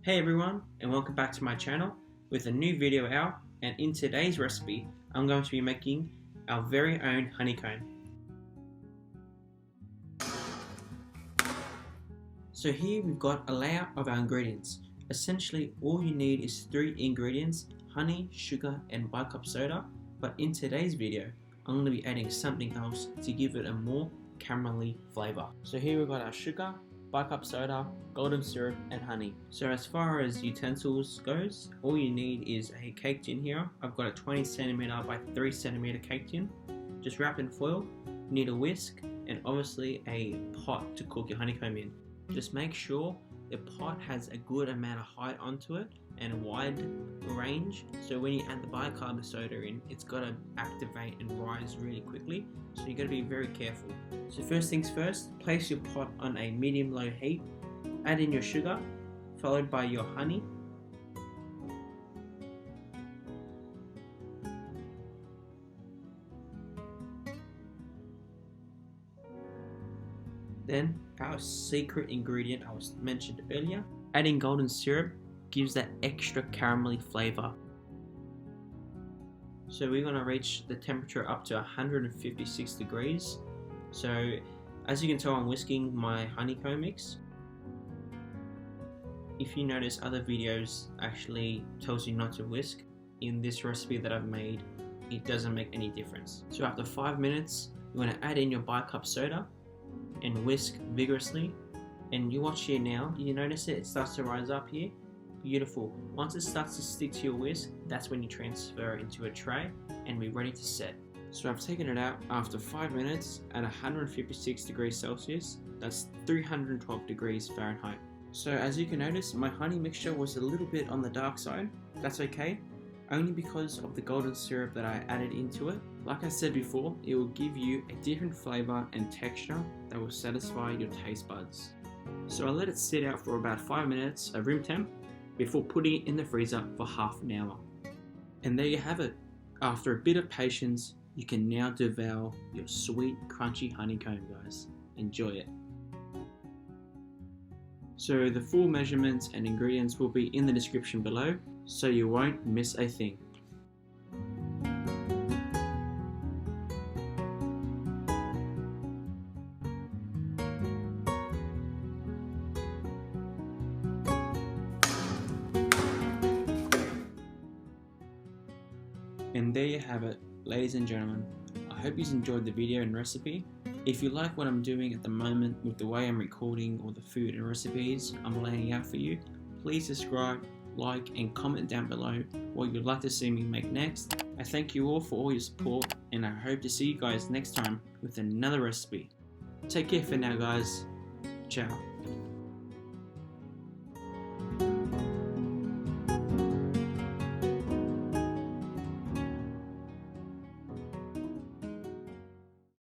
Hey everyone, and welcome back to my channel with a new video out, and in today's recipe I'm going to be making our very own honeycomb. So here we've got a layout of our ingredients. Essentially all you need is 3 ingredients: honey, sugar and bicarb soda, but in today's video I'm going to be adding something else to give it a more caramelly flavour. So here we've got our sugar, bicarb soda, golden syrup and honey. So as far as utensils goes, all you need is a cake tin here. I've got a 20cm by 3cm cake tin, just wrapped in foil. You need a whisk and obviously a pot to cook your honeycomb in. Just make sure the pot has a good amount of height onto it and a wide range, so when you add the bicarb soda in, it's got to activate and rise really quickly, so you got to be very careful. So first things first, place your pot on a medium-low heat, add in your sugar followed by your honey, then our secret ingredient I was mentioned earlier, adding golden syrup gives that extra caramelly flavor. So we're going to reach the temperature up to 156 degrees. So as you can tell, I'm whisking my honeycomb mix. If you notice, other videos actually tells you not to whisk. In this recipe that I've made, it doesn't make any difference. So after 5 minutes, you're going to add in your bicarb soda and whisk vigorously. And you watch here now, you notice it starts to rise up here. Beautiful. Once it starts to stick to your whisk, that's when you transfer it into a tray and be ready to set. So I've taken it out after 5 minutes at 156 degrees Celsius. That's 312 degrees Fahrenheit. So as you can notice, my honey mixture was a little bit on the dark side. That's okay, only because of the golden syrup that I added into it. Like I said before, it will give you a different flavor and texture that will satisfy your taste buds. So I let it sit out for about 5 minutes at room temp before putting it in the freezer for half an hour. And there you have it. After a bit of patience, you can now devour your sweet, crunchy honeycomb, guys. Enjoy it. So the full measurements and ingredients will be in the description below, so you won't miss a thing. And there you have it, ladies and gentlemen. I hope you enjoyed the video and recipe. If you like what I'm doing at the moment with the way I'm recording all the food and recipes I'm laying out for you, please subscribe, like and comment down below what you'd like to see me make next. I thank you all for all your support, and I hope to see you guys next time with another recipe. Take care for now, guys. Ciao.